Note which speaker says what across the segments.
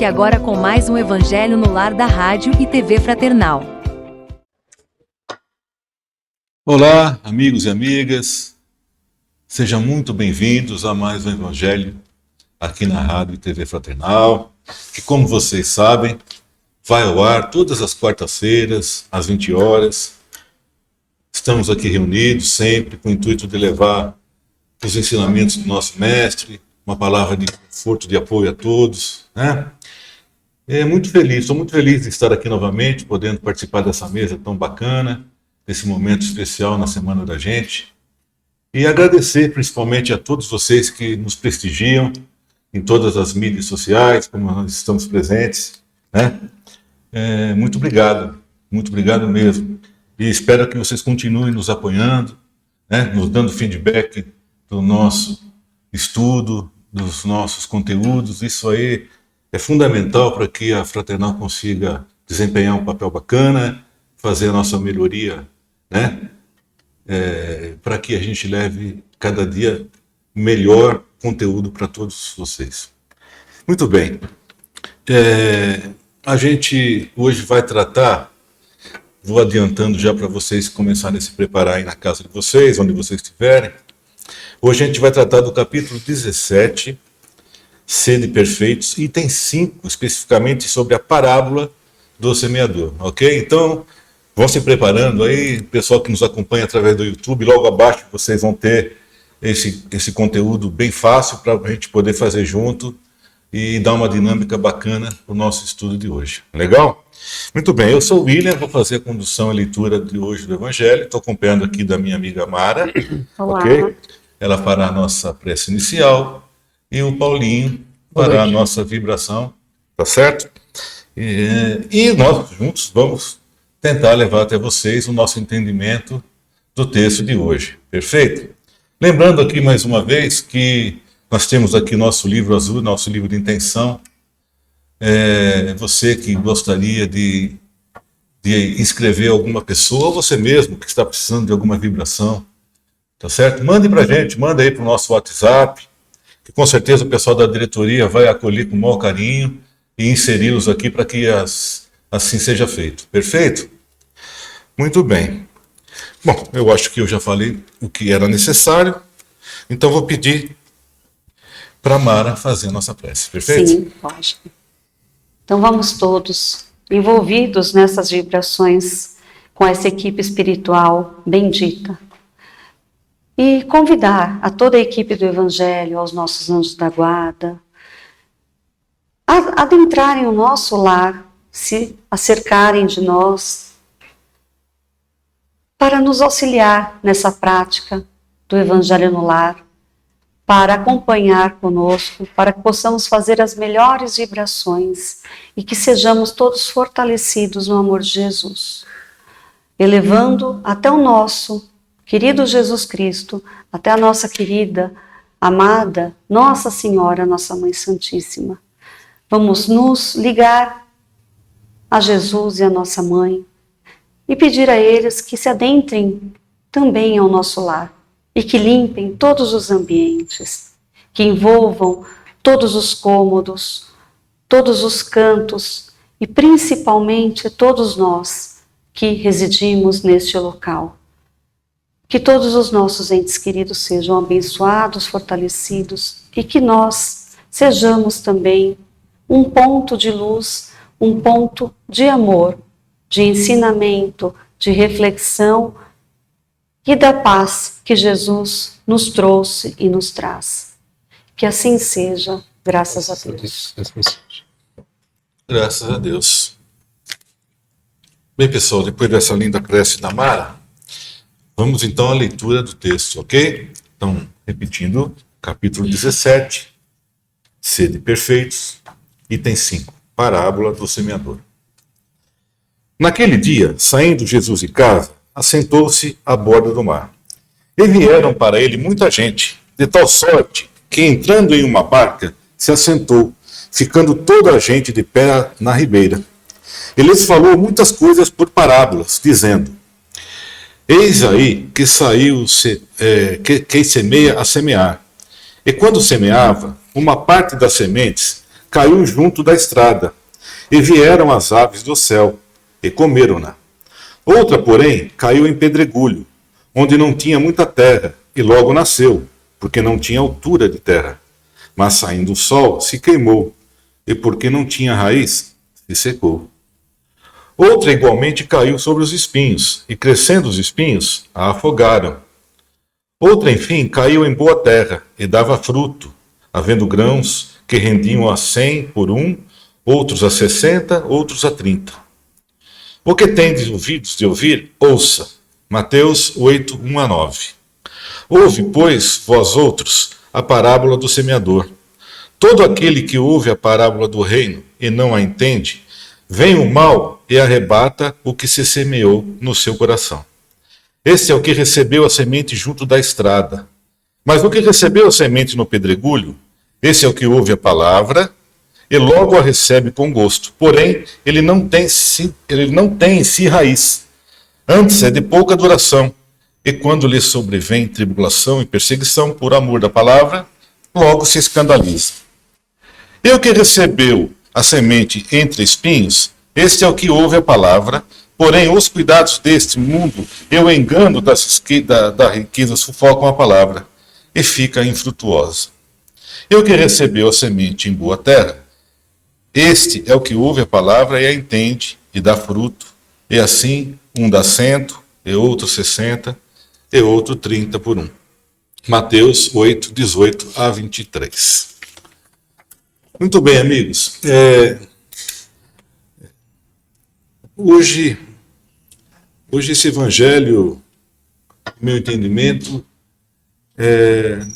Speaker 1: Fique agora com mais um Evangelho no Lar da Rádio e TV Fraternal.
Speaker 2: Olá, amigos e amigas. Sejam muito bem-vindos a mais um Evangelho aqui na Rádio e TV Fraternal, que, como vocês sabem, vai ao ar todas as quartas-feiras, às 20 horas. Estamos aqui reunidos sempre com o intuito de levar os ensinamentos do nosso mestre, uma palavra de conforto, de apoio a todos, né? Estou muito feliz de estar aqui novamente, podendo participar dessa mesa tão bacana, desse momento especial na Semana da Gente. E agradecer principalmente a todos vocês que nos prestigiam em todas as mídias sociais, como nós estamos presentes, né? Muito obrigado mesmo. E espero que vocês continuem nos apoiando, né? Nos dando feedback do nosso estudo, dos nossos conteúdos. Isso aí é fundamental para que a Fraternal consiga desempenhar um papel bacana, fazer a nossa melhoria, né? Para que a gente leve cada dia melhor conteúdo para todos vocês. Muito bem. A gente hoje vai tratar, vou adiantando já para vocês começarem a se preparar aí na casa de vocês, onde vocês estiverem. Hoje a gente vai tratar do capítulo 17, Sede Perfeitos, item 5, especificamente sobre a parábola do semeador, ok? Então, vão se preparando aí, pessoal que nos acompanha através do YouTube, logo abaixo vocês vão ter esse conteúdo bem fácil para a gente poder fazer junto e dar uma dinâmica bacana para o nosso estudo de hoje. Legal? Muito bem, eu sou o William, vou fazer a condução e leitura de hoje do Evangelho, estou acompanhando aqui da minha amiga Mara,
Speaker 3: Olá.
Speaker 2: ok? Ela fará a nossa prece inicial e o Paulinho fará a nossa vibração, tá certo? E nós juntos vamos tentar levar até vocês o nosso entendimento do texto de hoje, perfeito? Lembrando aqui mais uma vez que nós temos aqui nosso livro azul, nosso livro de intenção. Você que gostaria de inscrever alguma pessoa, ou você mesmo que está precisando de alguma vibração, tá certo? Mande pra gente, manda aí pro nosso WhatsApp, que com certeza o pessoal da diretoria vai acolher com o maior carinho e inseri-los aqui para que assim seja feito. Perfeito? Muito bem. Bom, eu acho que eu já falei o que era necessário, então vou pedir para Mara fazer a nossa prece. Perfeito?
Speaker 3: Sim, pode. Então vamos todos envolvidos nessas vibrações com essa equipe espiritual bendita. E convidar a toda a equipe do Evangelho, aos nossos anjos da guarda, a adentrarem o nosso lar, se acercarem de nós, para nos auxiliar nessa prática do Evangelho no lar, para acompanhar conosco, para que possamos fazer as melhores vibrações e que sejamos todos fortalecidos no amor de Jesus, elevando até o nosso querido Jesus Cristo, até a nossa querida, amada Nossa Senhora, nossa Mãe Santíssima. Vamos nos ligar a Jesus e a nossa Mãe e pedir a eles que se adentrem também ao nosso lar e que limpem todos os ambientes, que envolvam todos os cômodos, todos os cantos e principalmente todos nós que residimos neste local. Que todos os nossos entes queridos sejam abençoados, fortalecidos e que nós sejamos também um ponto de luz, um ponto de amor, de ensinamento, de reflexão e da paz que Jesus nos trouxe e nos traz. Que assim seja, graças a Deus.
Speaker 2: Graças a Deus. Bem, pessoal, depois dessa linda prece da Mara, vamos então à leitura do texto, ok? Então, repetindo, capítulo 17, Sede Perfeitos, item 5, parábola do semeador. Naquele dia, saindo Jesus de casa, assentou-se à borda do mar. E vieram para ele muita gente, de tal sorte que, entrando em uma barca, se assentou, ficando toda a gente de pé na ribeira. Ele lhes falou muitas coisas por parábolas, dizendo: Eis aí que saiu quem semeia a semear. E quando semeava, uma parte das sementes caiu junto da estrada, e vieram as aves do céu, e comeram-na. Outra, porém, caiu em pedregulho, onde não tinha muita terra, e logo nasceu, porque não tinha altura de terra. Mas saindo o sol, se queimou, e porque não tinha raiz, se secou. Outra igualmente caiu sobre os espinhos, e crescendo os espinhos, a afogaram. Outra, enfim, caiu em boa terra, e dava fruto, havendo grãos que rendiam a 100 por um, outros a 60, outros a 30. O que tendes ouvidos de ouvir, ouça. Mateus 8, 1 a 9. Ouve, pois, vós outros, a parábola do semeador. Todo aquele que ouve a parábola do reino e não a entende, vem o mal e arrebata o que se semeou no seu coração. Este é o que recebeu a semente junto da estrada. Mas o que recebeu a semente no pedregulho, esse é o que ouve a palavra e logo a recebe com gosto. Porém, ele não tem em si raiz. Antes é de pouca duração. E quando lhe sobrevém tribulação e perseguição por amor da palavra, logo se escandaliza. E o que recebeu a semente entre espinhos, este é o que ouve a palavra, porém os cuidados deste mundo e o engano da riqueza sufocam a palavra, e fica infrutuosa. E o que recebeu a semente em boa terra, este é o que ouve a palavra e a entende, e dá fruto, e assim um dá 100, e outro 60, e outro 30 por um. Mateus 8, 18 a 23. Muito bem, amigos. Hoje esse evangelho, no meu entendimento,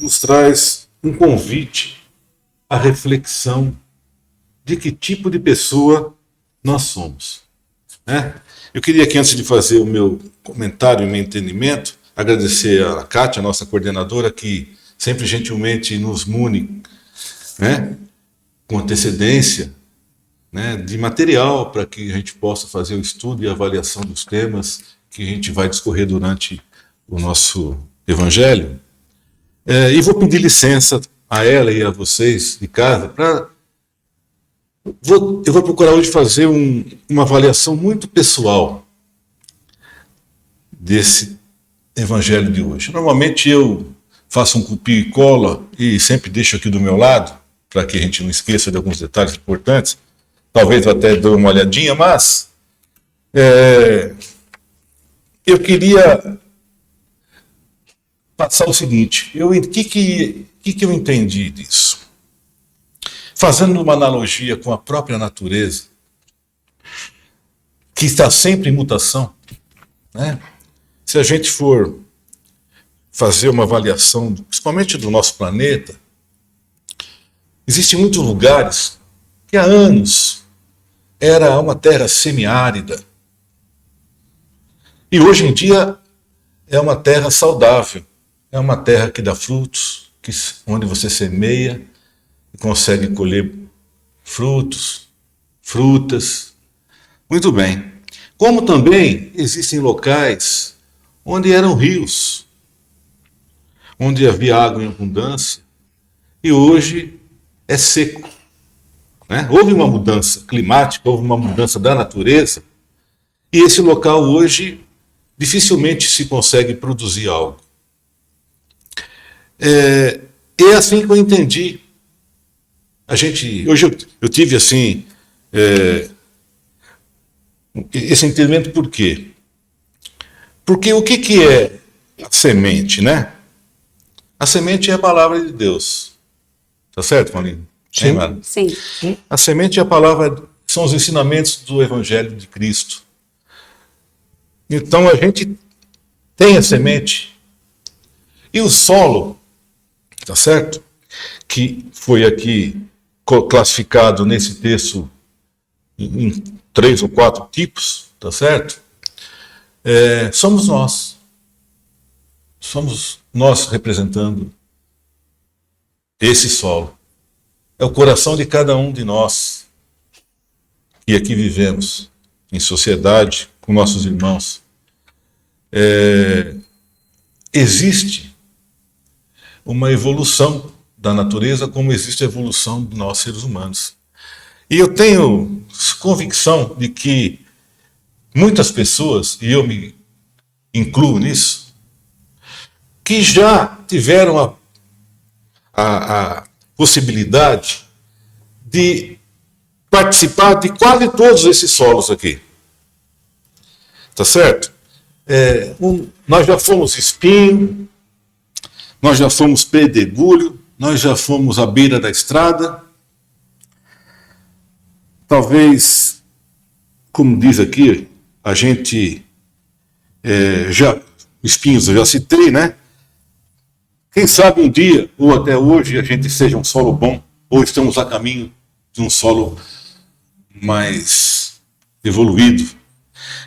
Speaker 2: nos traz um convite à reflexão de que tipo de pessoa nós somos. Né? Eu queria aqui, antes de fazer o meu comentário e meu entendimento, agradecer a Kátia, nossa coordenadora, que sempre gentilmente nos mune, né, com antecedência, né, de material para que a gente possa fazer o estudo e a avaliação dos temas que a gente vai discorrer durante o nosso evangelho. E vou pedir licença a ela e a vocês de casa para... Eu vou procurar hoje fazer uma avaliação muito pessoal desse evangelho de hoje. Normalmente eu faço um copia e cola e sempre deixo aqui do meu lado, para que a gente não esqueça de alguns detalhes importantes. Talvez eu até dê uma olhadinha, mas eu queria passar o seguinte. O que eu entendi disso? Fazendo uma analogia com a própria natureza, que está sempre em mutação, né? Se a gente for fazer uma avaliação, principalmente do nosso planeta, existem muitos lugares que há anos era uma terra semiárida. E hoje em dia é uma terra saudável, é uma terra que dá frutos, onde você semeia e consegue colher frutos, frutas. Muito bem. Como também existem locais onde eram rios, onde havia água em abundância, e hoje é seco. Né? Houve uma mudança climática, houve uma mudança da natureza, e esse local hoje dificilmente se consegue produzir algo. É assim que eu entendi. Hoje eu tive assim, esse entendimento. Por quê? Porque o que é a semente, né? A semente é a palavra de Deus. Tá certo, Paulinho?
Speaker 3: Sim.
Speaker 2: Sim. A semente é a palavra, são os ensinamentos do Evangelho de Cristo. Então a gente tem a semente. E o solo, tá certo? Que foi aqui classificado nesse texto em 3 ou 4 tipos, tá certo? Somos nós. Somos nós representando esse solo. É o coração de cada um de nós que aqui vivemos em sociedade com nossos irmãos. Existe uma evolução da natureza como existe a evolução de nós seres humanos. E eu tenho convicção de que muitas pessoas, e eu me incluo nisso, que já tiveram a possibilidade de participar de quase todos esses solos aqui. Tá certo? Nós já fomos espinho, nós já fomos pedregulho, nós já fomos à beira da estrada. Talvez, como diz aqui, a gente espinhos eu já citei, né? Quem sabe um dia, ou até hoje, a gente seja um solo bom, ou estamos a caminho de um solo mais evoluído.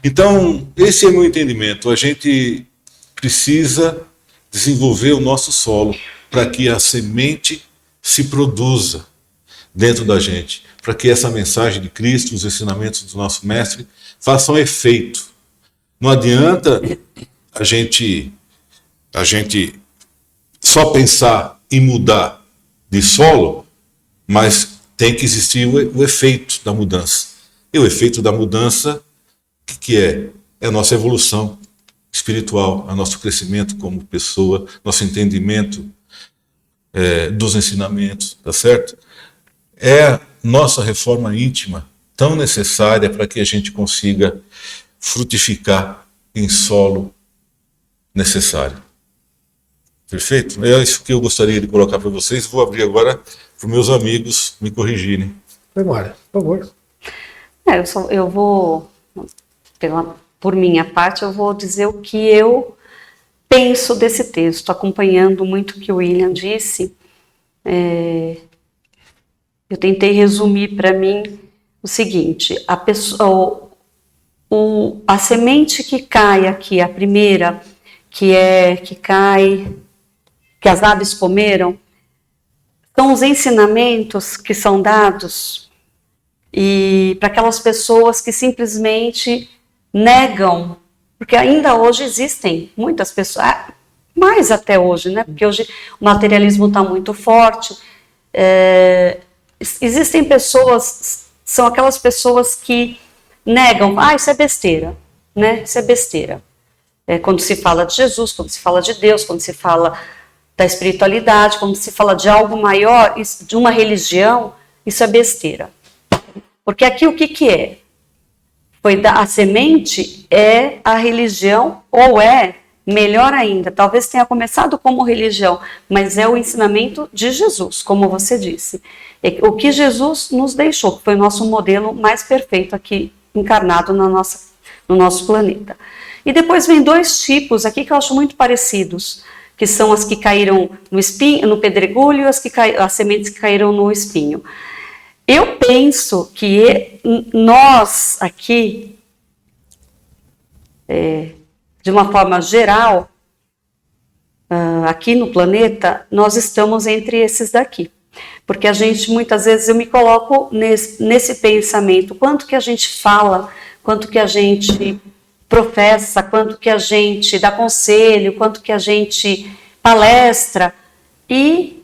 Speaker 2: Então, esse é o meu entendimento. A gente precisa desenvolver o nosso solo para que a semente se produza dentro da gente, para que essa mensagem de Cristo, os ensinamentos do nosso mestre, façam efeito. Não adianta a gente só pensar em mudar de solo, mas tem que existir o efeito da mudança. E o efeito da mudança, o que é? É a nossa evolução espiritual, o nosso crescimento como pessoa, nosso entendimento dos ensinamentos, tá certo? É a nossa reforma íntima tão necessária para que a gente consiga frutificar em solo necessário. Perfeito? É isso que eu gostaria de colocar para vocês. Vou abrir agora para os meus amigos me corrigirem.
Speaker 4: Memória, por favor.
Speaker 3: Eu vou, por minha parte, eu vou dizer o que eu penso desse texto, acompanhando muito o que o William disse. Eu tentei resumir para mim o seguinte: a semente que cai aqui, a primeira, que cai, que as aves comeram, são os ensinamentos que são dados e para aquelas pessoas que simplesmente negam, porque ainda hoje existem muitas pessoas, mais até hoje, né? Porque hoje o materialismo está muito forte. Existem pessoas, são aquelas pessoas que negam, isso é besteira, né? Isso é besteira. Quando se fala de Jesus, quando se fala de Deus, quando se fala da espiritualidade, quando se fala de algo maior, de uma religião, isso é besteira. Porque aqui o que é? A semente é a religião, ou melhor ainda, talvez tenha começado como religião, mas é o ensinamento de Jesus, como você disse. O que Jesus nos deixou, que foi o nosso modelo mais perfeito aqui, encarnado no nosso planeta. E depois vem dois tipos aqui que eu acho muito parecidos, que são as que caíram no pedregulho e as sementes que caíram no espinho. Eu penso que nós aqui, de uma forma geral, aqui no planeta, nós estamos entre esses daqui. Porque a gente, muitas vezes, eu me coloco nesse pensamento, quanto que a gente fala, quanto que a gente professa, quanto que a gente dá conselho, quanto que a gente palestra e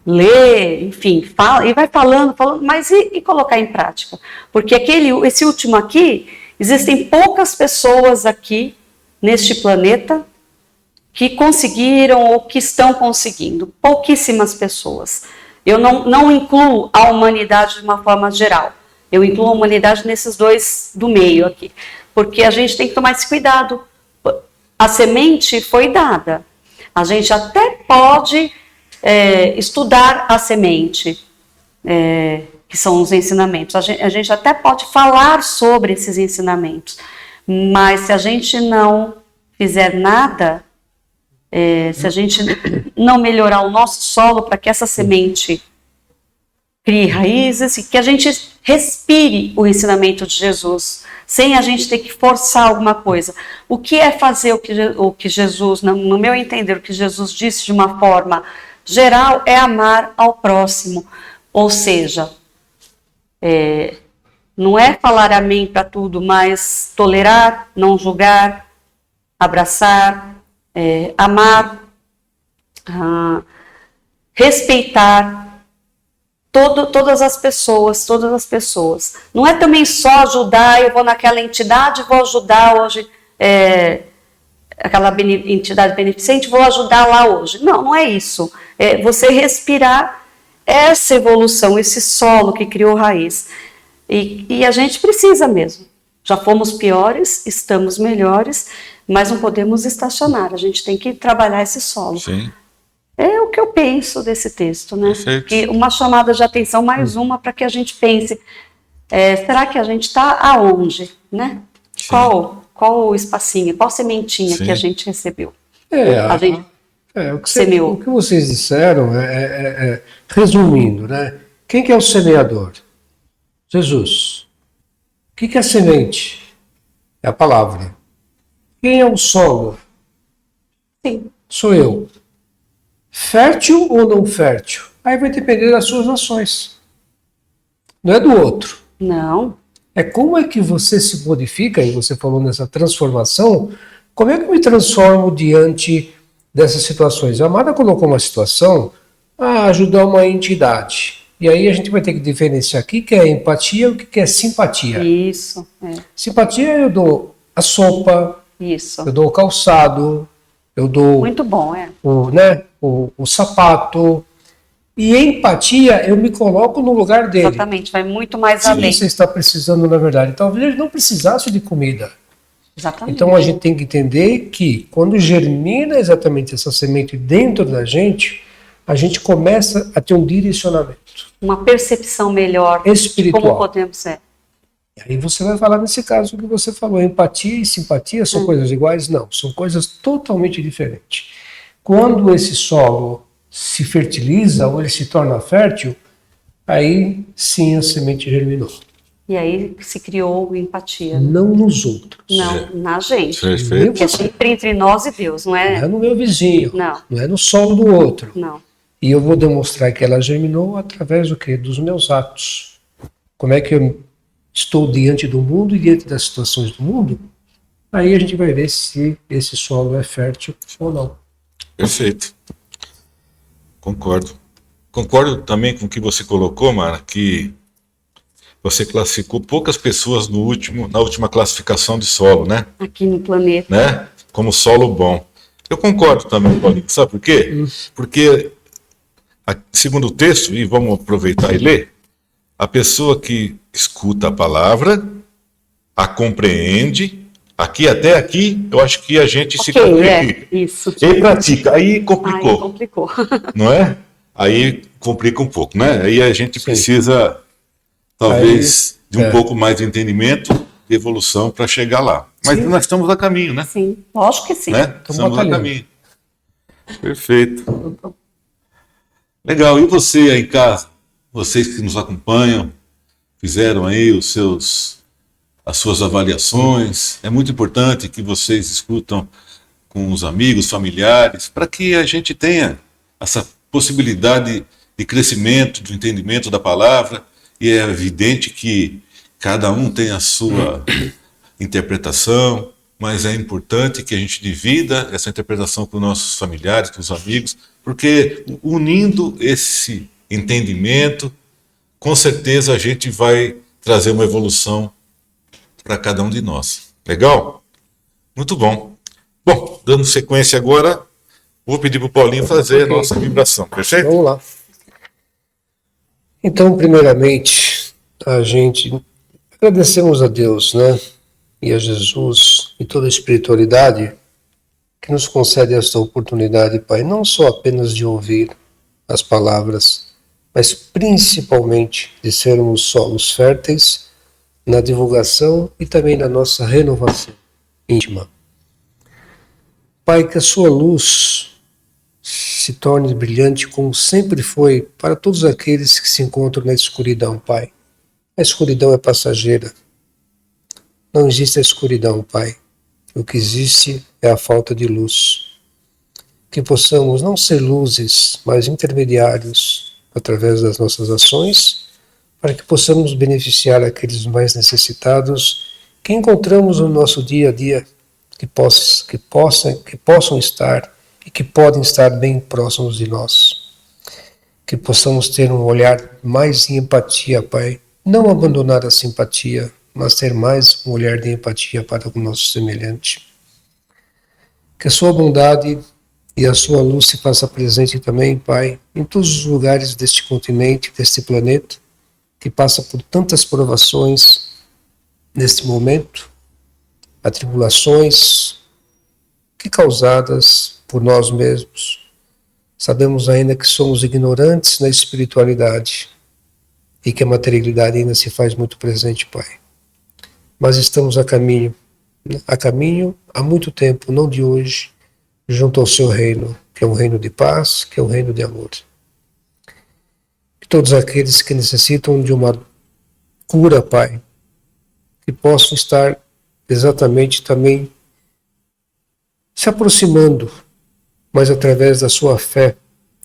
Speaker 3: lê, enfim, fala, e vai falando, mas e colocar em prática? Porque esse último aqui, existem poucas pessoas aqui neste planeta que conseguiram ou que estão conseguindo, pouquíssimas pessoas. Eu não incluo a humanidade de uma forma geral, eu incluo a humanidade nesses dois do meio aqui, porque a gente tem que tomar esse cuidado. A semente foi dada, a gente até pode estudar a semente, que são os ensinamentos, a gente até pode falar sobre esses ensinamentos, mas se a gente não fizer nada, se a gente não melhorar o nosso solo para que essa semente crie raízes e que a gente respire o ensinamento de Jesus, sem a gente ter que forçar alguma coisa. O que é fazer o que Jesus, no meu entender, o que Jesus disse de uma forma geral, é amar ao próximo. Ou seja, não é falar amém para tudo, mas tolerar, não julgar, abraçar, amar, respeitar, todas as pessoas. Não é também só ajudar, eu vou naquela entidade, vou ajudar hoje, aquela entidade beneficente, vou ajudar lá hoje. Não, não é isso. É você respirar essa evolução, esse solo que criou raiz. E a gente precisa mesmo. Já fomos piores, estamos melhores, mas não podemos estacionar. A gente tem que trabalhar esse solo.
Speaker 2: Sim.
Speaker 3: É o que eu penso desse texto, né?
Speaker 2: Perfeito.
Speaker 3: Que uma chamada de atenção, mais uma, para que a gente pense, será que a gente está aonde, né? Qual o espacinho, qual sementinha
Speaker 2: Sim.
Speaker 3: que a gente recebeu?
Speaker 4: O que vocês disseram, resumindo, né? Quem que é o semeador? Jesus. O que é a semente? É a palavra. Quem é o solo?
Speaker 3: Sim.
Speaker 4: Sou eu. Fértil ou não fértil? Aí vai depender das suas ações. Não é do outro.
Speaker 3: Não.
Speaker 4: É como é que você se modifica, e você falou nessa transformação, como é que eu me transformo diante dessas situações? A Amada colocou uma situação, ajudar uma entidade. E aí a gente vai ter que diferenciar o que é empatia e o que é simpatia.
Speaker 3: Isso.
Speaker 4: Simpatia eu dou a sopa,
Speaker 3: Isso.
Speaker 4: eu dou o calçado, eu dou
Speaker 3: Muito bom,
Speaker 4: o sapato. E empatia, eu me coloco no lugar dele.
Speaker 3: Exatamente, vai muito mais
Speaker 4: Se
Speaker 3: além.
Speaker 4: você está precisando, na verdade, talvez ele não precisasse de comida.
Speaker 3: Exatamente.
Speaker 4: Então a gente tem que entender que quando germina exatamente essa semente dentro da gente, a gente começa a ter um direcionamento
Speaker 3: uma percepção melhor
Speaker 4: espiritual.
Speaker 3: de como podemos ser.
Speaker 4: E aí você vai falar nesse caso que você falou, empatia e simpatia são coisas iguais? Não, são coisas totalmente diferentes. Quando esse solo se fertiliza ou ele se torna fértil, aí sim a semente germinou.
Speaker 3: E aí se criou empatia.
Speaker 4: Não nos outros.
Speaker 3: Não, na gente.
Speaker 2: Perfeito.
Speaker 3: Que é sempre entre nós e Deus, não
Speaker 4: Não
Speaker 3: é?
Speaker 4: é no meu vizinho,
Speaker 3: Não.
Speaker 4: não é no solo do outro.
Speaker 3: Não.
Speaker 4: E eu vou demonstrar que ela germinou através do quê? Dos meus atos. Como é que eu estou diante do mundo e diante das situações do mundo? Aí a gente vai ver se esse solo é fértil ou não.
Speaker 2: Perfeito. Concordo. Concordo também com o que você colocou, Mara, que você classificou poucas pessoas na última classificação de solo, né?
Speaker 3: Aqui no planeta.
Speaker 2: Né? Como solo bom. Eu concordo também, Paulinho. Sabe por quê? Porque, segundo o texto, e vamos aproveitar e ler, a pessoa que escuta a palavra, a compreende, até aqui, eu acho que a gente se complica.
Speaker 3: Isso.
Speaker 2: E pratica, aí complicou.
Speaker 3: Aí complicou.
Speaker 2: Não é? Aí complica um pouco, né? Aí a gente precisa, talvez, de um pouco mais de entendimento, de evolução para chegar lá. Mas nós estamos a caminho, né?
Speaker 3: Sim, lógico que sim.
Speaker 2: Né? Estamos a caminho. Perfeito. Legal. E você aí em casa? Vocês que nos acompanham, fizeram aí as suas avaliações. É muito importante que vocês escutam com os amigos, familiares, para que a gente tenha essa possibilidade de crescimento, do entendimento da palavra. E é evidente que cada um tem a sua interpretação, mas é importante que a gente divida essa interpretação com os nossos familiares, com os amigos, porque unindo esse entendimento, com certeza a gente vai trazer uma evolução para cada um de nós. Legal? Muito bom. Bom, dando sequência agora, vou pedir para o Paulinho fazer a nossa vibração, perfeito?
Speaker 4: Vamos lá. Então, primeiramente, a gente agradecemos a Deus, né? E a Jesus e toda a espiritualidade que nos concede esta oportunidade, Pai, não só apenas de ouvir as palavras, mas principalmente de sermos solos férteis na divulgação e também na nossa renovação íntima. Pai, que a sua luz se torne brilhante como sempre foi para todos aqueles que se encontram na escuridão, Pai. A escuridão é passageira. Não existe a escuridão, Pai. O que existe é a falta de luz. Que possamos não ser luzes, mas intermediários através das nossas ações, para que possamos beneficiar aqueles mais necessitados que encontramos no nosso dia a dia, que possam estar e que podem estar bem próximos de nós. que possamos ter um olhar mais de empatia, Pai. Não abandonar a simpatia, mas ter mais um olhar de empatia para o nosso semelhante. Que a sua bondade e a sua luz se faça presente também, Pai, em todos os lugares deste continente, deste planeta, que passa por tantas provações neste momento, atribulações que causadas por nós mesmos. Sabemos ainda que somos ignorantes na espiritualidade e que a materialidade ainda se faz muito presente, Pai. Mas estamos a caminho há muito tempo, não de hoje, junto ao seu reino, que é um reino de paz, que é um reino de amor. Que todos aqueles que necessitam de uma cura, Pai, que possam estar exatamente também se aproximando, mas através da sua fé,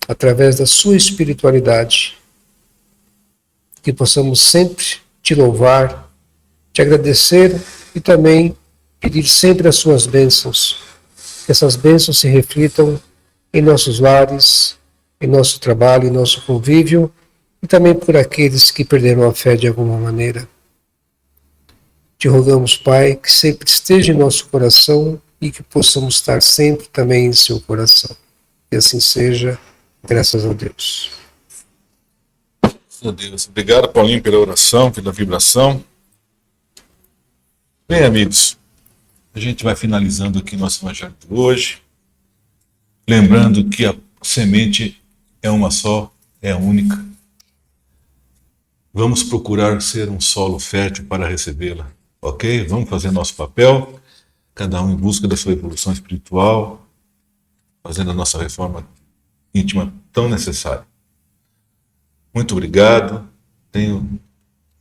Speaker 4: através da sua espiritualidade, que possamos sempre te louvar, te agradecer e também pedir sempre as suas bênçãos, que essas bênçãos se reflitam em nossos lares, em nosso trabalho, em nosso convívio e também por aqueles que perderam a fé de alguma maneira. Te rogamos, Pai, que sempre esteja em nosso coração e que possamos estar sempre também em seu coração. Que assim seja, graças a Deus.
Speaker 2: Graças a Deus. Obrigado, Paulinho, pela oração, pela vibração. Bem, amigos, a gente vai finalizando aqui nosso evangelho de hoje. Lembrando que a semente é uma só, é única. Vamos procurar ser um solo fértil para recebê-la, ok? Vamos fazer nosso papel, cada um em busca da sua evolução espiritual, fazendo a nossa reforma íntima tão necessária. Muito obrigado, tenham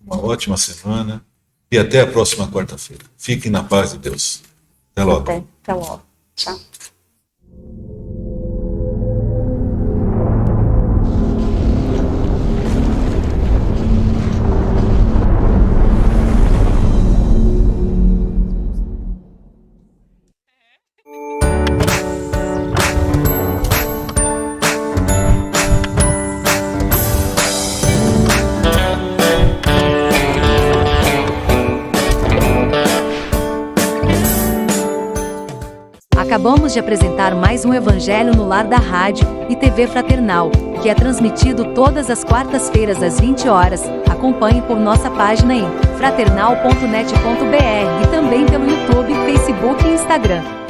Speaker 2: uma ótima semana e até a próxima quarta-feira. Fiquem na paz de Deus. Até logo.
Speaker 3: Até logo. Tchau.
Speaker 1: Acabamos de apresentar mais um Evangelho no Lar da Rádio e TV Fraternal, que é transmitido todas as quartas-feiras às 20 horas. Acompanhe por nossa página em fraternal.net.br e também pelo YouTube, Facebook e Instagram.